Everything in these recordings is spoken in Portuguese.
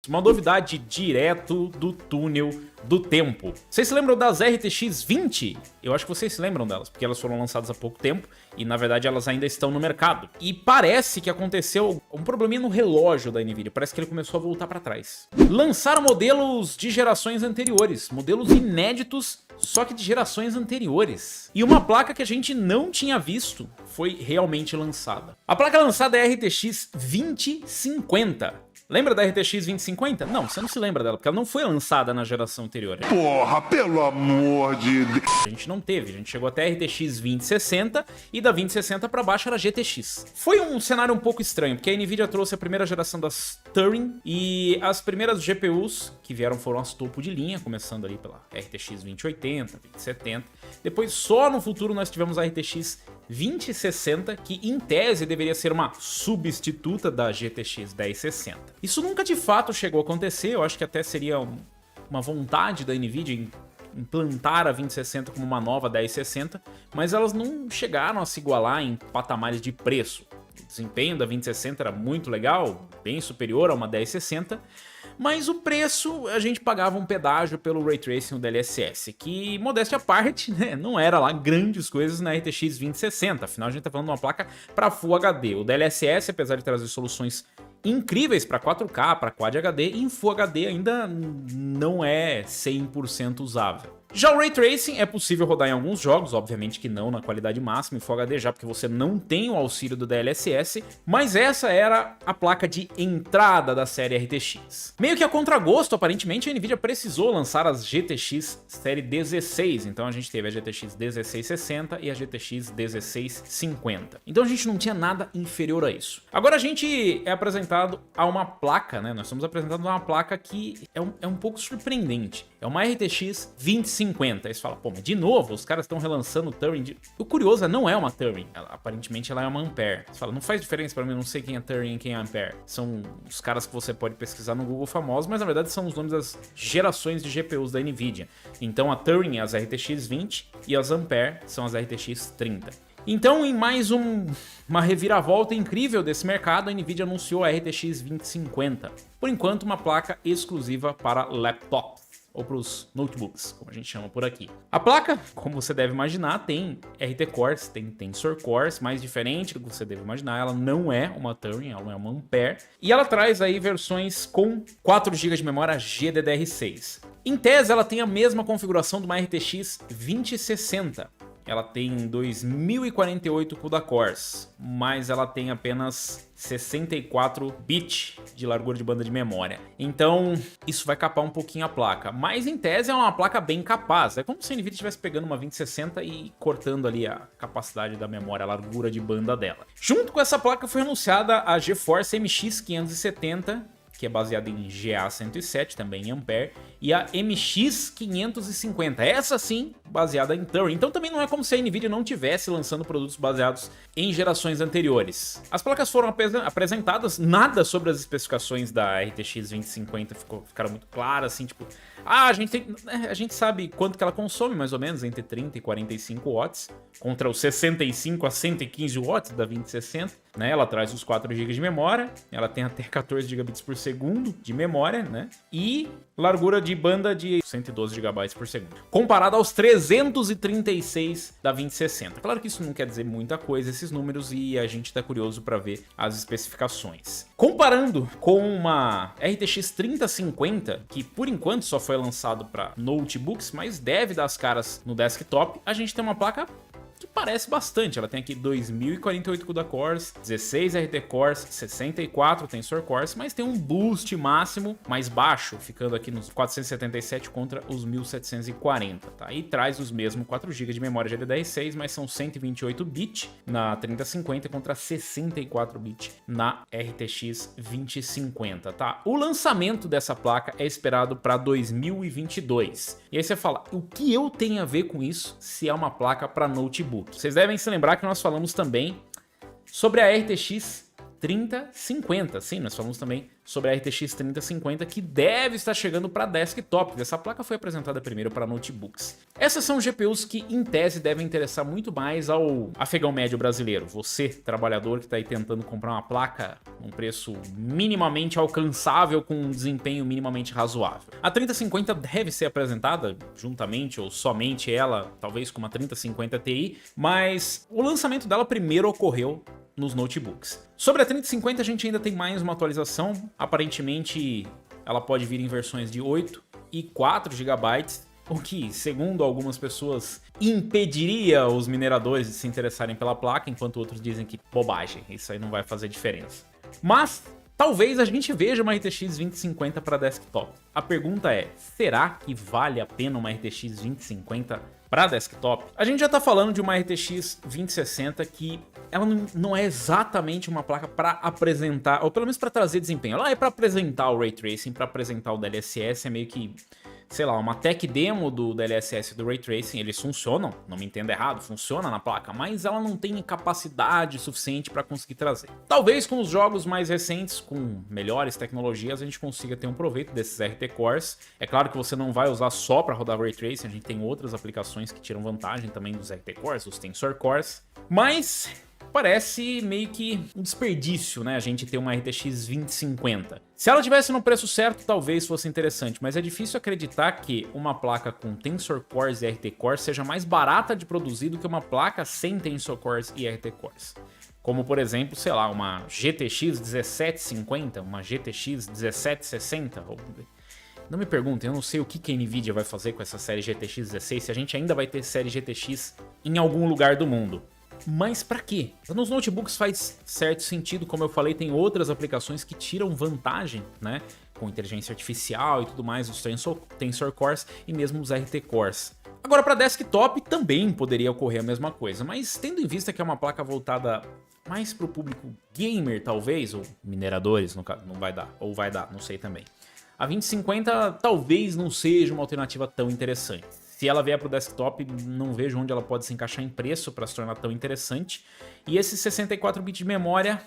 Uma novidade direto do túnel do tempo. Vocês se lembram das RTX 20? Eu acho que vocês se lembram delas, porque elas foram lançadas há pouco tempo e, na verdade, elas ainda estão no mercado. E parece que aconteceu um probleminha no relógio da NVIDIA, parece que ele começou a voltar para trás. Lançaram modelos de gerações anteriores, modelos inéditos, só que de gerações anteriores. E uma placa que a gente não tinha visto foi realmente lançada. A placa lançada é a RTX 2050. Lembra da RTX 2050? Não, você não se lembra dela, porque ela não foi lançada na geração anterior. Porra, pelo amor de Deus. A gente não teve, a gente chegou até a RTX 2060 e da 2060 para baixo era GTX. Foi um cenário um pouco estranho, porque a NVIDIA trouxe a primeira geração das Turing e as primeiras GPUs que vieram foram as topo de linha, começando ali pela RTX 2080, 2070. Depois, só no futuro, nós tivemos a RTX 2060, que em tese deveria ser uma substituta da GTX 1060. Isso nunca de fato chegou a acontecer, eu acho que até seria uma vontade da NVIDIA implantar a 2060 como uma nova 1060, mas elas não chegaram a se igualar em patamares de preço. O desempenho da 2060 era muito legal, bem superior a uma 1060, mas o preço, a gente pagava um pedágio pelo Ray Tracing do DLSS, que, modéstia à parte, né, não era lá grandes coisas na RTX 2060, afinal a gente tá falando de uma placa para Full HD. O DLSS, apesar de trazer soluções incríveis para 4K, para Quad HD, em Full HD ainda não é 100% usável. Já o Ray Tracing é possível rodar em alguns jogos, obviamente que não na qualidade máxima em Full HD, já porque você não tem o auxílio do DLSS, mas essa era a placa de entrada da série RTX. Meio que a contragosto, aparentemente, a NVIDIA precisou lançar as GTX série 16, então a gente teve a GTX 1660 e a GTX 1650. Então a gente não tinha nada inferior a isso. Agora a gente é apresentado a uma placa, né? Nós somos apresentados a uma placa que é um pouco surpreendente. É uma RTX 2050. Aí você fala, pô, mas de novo, os caras estão relançando o Turing. O curioso, não é uma Turing. Aparentemente ela é uma Ampere. Você fala, não faz diferença pra mim, eu não sei quem é Turing e quem é Ampere. São os caras que você pode pesquisar no Google famosos, mas na verdade são os nomes das gerações de GPUs da NVIDIA. Então a Turing é as RTX 20 e as Ampere são as RTX 30. Então, em mais uma reviravolta incrível desse mercado, a NVIDIA anunciou a RTX 2050. Por enquanto, uma placa exclusiva para laptops, ou para os notebooks, como a gente chama por aqui. A placa, como você deve imaginar, tem RT Cores, tem Tensor Cores, mais diferente do que você deve imaginar. Ela não é uma Turing, ela é uma Ampere. E ela traz aí versões com 4 GB de memória GDDR6. Em tese, ela tem a mesma configuração de uma RTX 2060. Ela tem 2048 CUDA cores, mas ela tem apenas 64 bits de largura de banda de memória. Então, isso vai capar um pouquinho a placa. Mas, em tese, é uma placa bem capaz. É como se a NVIDIA estivesse pegando uma 2060 e cortando ali a capacidade da memória, a largura de banda dela. Junto com essa placa foi anunciada a GeForce MX 570, que é baseada em GA107, também em Ampere, e a MX 550, essa sim, baseada em Turing. Então também não é como se a NVIDIA não tivesse lançando produtos baseados em gerações anteriores. As placas foram apresentadas, nada sobre as especificações da RTX 2050 ficaram muito claras, assim, tipo, a gente sabe quanto que ela consome, mais ou menos, entre 30 e 45 watts, contra os 65 a 115 watts da 2060, né? Ela traz os 4 GB de memória, ela tem até 14 gigabits por segundo de memória, né? E largura de banda de 112 GB por segundo, comparado aos 336 da 2060. Claro que isso não quer dizer muita coisa, esses números, e a gente tá curioso para ver as especificações. Comparando com uma RTX 3050, que por enquanto só foi lançado para notebooks, mas deve dar as caras no desktop, a gente tem uma placa que parece bastante. Ela tem aqui 2048 CUDA cores, 16 RT cores, 64 Tensor cores, mas tem um boost máximo mais baixo, ficando aqui nos 477 contra os 1740, tá? E traz os mesmos 4 GB de memória GDDR6, mas são 128 bits na 3050 contra 64 bits na RTX 2050, tá? O lançamento dessa placa é esperado para 2022. E aí você fala, o que eu tenho a ver com isso se é uma placa para notebook? Vocês devem se lembrar que nós falamos também sobre a RTX 3050. Sim, nós falamos também sobre a RTX 3050, que deve estar chegando para desktop. Essa placa foi apresentada primeiro para notebooks. Essas são GPUs que, em tese, devem interessar muito mais ao afegão médio brasileiro. Você, trabalhador que está aí tentando comprar uma placa um preço minimamente alcançável com um desempenho minimamente razoável. A 3050 deve ser apresentada juntamente ou somente ela, talvez com uma 3050 Ti, mas o lançamento dela primeiro ocorreu nos notebooks. Sobre a 3050 a gente ainda tem mais uma atualização, aparentemente ela pode vir em versões de 8 e 4 GB, o que, segundo algumas pessoas, impediria os mineradores de se interessarem pela placa, enquanto outros dizem que bobagem, isso aí não vai fazer diferença. Mas talvez a gente veja uma RTX 2050 para desktop. A pergunta é, será que vale a pena uma RTX 2050 para desktop? A gente já está falando de uma RTX 2060 que ela não é exatamente uma placa para apresentar, ou pelo menos para trazer desempenho. Ela é para apresentar o Ray Tracing, para apresentar o DLSS, é meio que, sei lá, uma tech demo do DLSS e do Ray Tracing. Eles funcionam, não me entenda errado, funciona na placa, mas ela não tem capacidade suficiente para conseguir trazer. Talvez com os jogos mais recentes, com melhores tecnologias, a gente consiga ter um proveito desses RT Cores. É claro que você não vai usar só para rodar Ray Tracing, a gente tem outras aplicações que tiram vantagem também dos RT Cores, os Tensor Cores, mas parece meio que um desperdício, né, a gente ter uma RTX 2050. Se ela tivesse no preço certo, talvez fosse interessante, mas é difícil acreditar que uma placa com Tensor Cores e RT Cores seja mais barata de produzir do que uma placa sem Tensor Cores e RT Cores. Como, por exemplo, sei lá, uma GTX 1750, uma GTX 1760, não me perguntem, eu não sei o que a Nvidia vai fazer com essa série GTX 16, se a gente ainda vai ter série GTX em algum lugar do mundo. Mas pra quê? Nos notebooks faz certo sentido, como eu falei, tem outras aplicações que tiram vantagem, né? Com inteligência artificial e tudo mais, os Tensor Cores e mesmo os RT Cores. Agora para desktop também poderia ocorrer a mesma coisa, mas tendo em vista que é uma placa voltada mais para o público gamer talvez, ou mineradores, no caso, não vai dar, ou vai dar, não sei também. A 2050 talvez não seja uma alternativa tão interessante. Se ela vier para o desktop, não vejo onde ela pode se encaixar em preço para se tornar tão interessante. E esse 64 bits de memória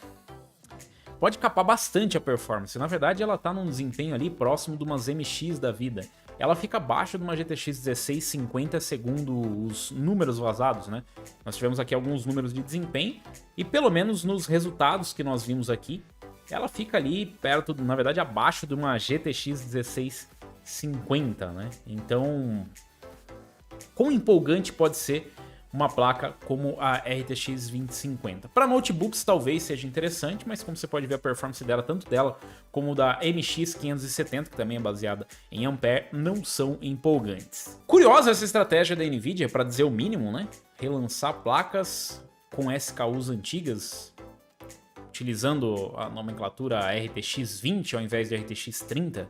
pode capar bastante a performance. Na verdade, ela está num desempenho ali próximo de umas MX da vida. Ela fica abaixo de uma GTX 1650 segundo os números vazados, né? Nós tivemos aqui alguns números de desempenho e pelo menos nos resultados que nós vimos aqui, ela fica ali perto, na verdade, abaixo de uma GTX 1650, né? Então, quão empolgante pode ser uma placa como a RTX 2050? Para notebooks talvez seja interessante, mas como você pode ver a performance dela, tanto dela como da MX 570, que também é baseada em Ampere, não são empolgantes. Curiosa essa estratégia da Nvidia, para dizer o mínimo, né? Relançar placas com SKUs antigas, utilizando a nomenclatura RTX 20 ao invés de RTX 30.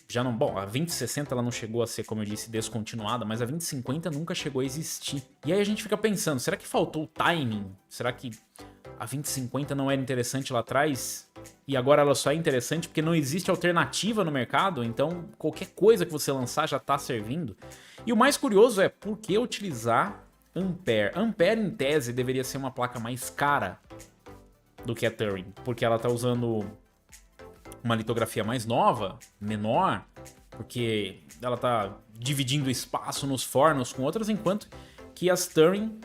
Já não, bom, a 2060 ela não chegou a ser, como eu disse, descontinuada, mas a 2050 nunca chegou a existir. E aí a gente fica pensando, será que faltou o timing? Será que a 2050 não era interessante lá atrás e agora ela só é interessante porque não existe alternativa no mercado? Então qualquer coisa que você lançar já está servindo. E o mais curioso é, por que utilizar Ampere? Ampere, em tese, deveria ser uma placa mais cara do que a Turing, porque ela está usando uma litografia mais nova, menor, porque ela tá dividindo espaço nos fornos com outras, enquanto que as Turing,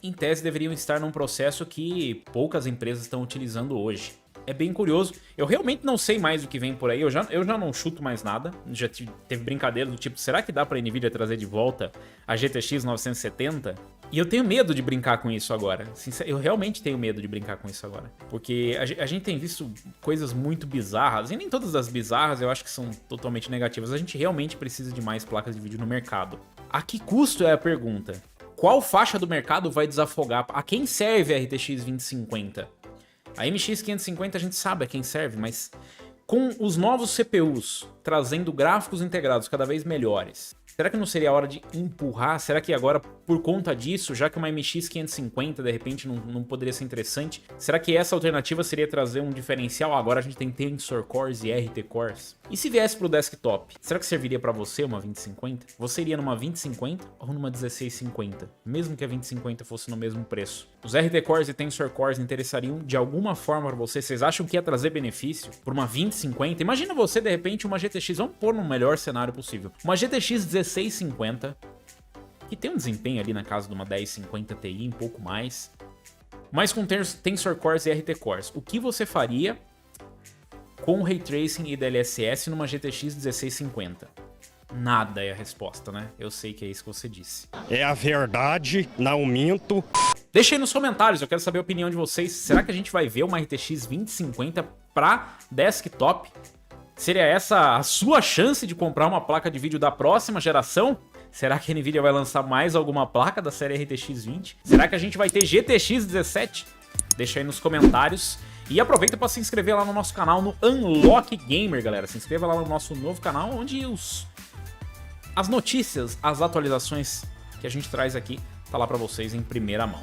em tese, deveriam estar num processo que poucas empresas estão utilizando hoje. É bem curioso. Eu realmente não sei mais o que vem por aí, eu já não chuto mais nada. Já teve brincadeira do tipo, será que dá pra Nvidia trazer de volta a GTX 970? E eu tenho medo de brincar com isso agora. Eu realmente tenho medo de brincar com isso agora. Porque a gente tem visto coisas muito bizarras, e nem todas as bizarras eu acho que são totalmente negativas. A gente realmente precisa de mais placas de vídeo no mercado. A que custo é a pergunta? Qual faixa do mercado vai desafogar? A quem serve a RTX 2050? A MX 550 a gente sabe a quem serve, mas com os novos CPUs trazendo gráficos integrados cada vez melhores, será que não seria a hora de empurrar? Será que agora por conta disso, já que uma MX 550 de repente não poderia ser interessante, será que essa alternativa seria trazer um diferencial? Agora a gente tem Tensor Cores e RT Cores. E se viesse pro desktop, será que serviria para você uma 2050? Você iria numa 2050 ou numa 1650? Mesmo que a 2050 fosse no mesmo preço. Os RT Cores e Tensor Cores interessariam de alguma forma para você? Vocês acham que ia trazer benefício por uma 2050? Imagina você, de repente, uma GTX, vamos pôr no melhor cenário possível. Uma GTX 1650, que tem um desempenho ali na casa de uma 1050 Ti, um pouco mais, mas com Tensor Cores e RT Cores. O que você faria com Ray Tracing e DLSS numa GTX 1650? Nada é a resposta, né? Eu sei que é isso que você disse. É a verdade, não minto. Deixa aí nos comentários, eu quero saber a opinião de vocês. Será que a gente vai ver uma RTX 2050 para desktop? Seria essa a sua chance de comprar uma placa de vídeo da próxima geração? Será que a Nvidia vai lançar mais alguma placa da série RTX 20? Será que a gente vai ter GTX 17? Deixa aí nos comentários. E aproveita para se inscrever lá no nosso canal, no Unlock Gamer, galera. Se inscreva lá no nosso novo canal, onde as notícias, as atualizações que a gente traz aqui, tá lá para vocês em primeira mão.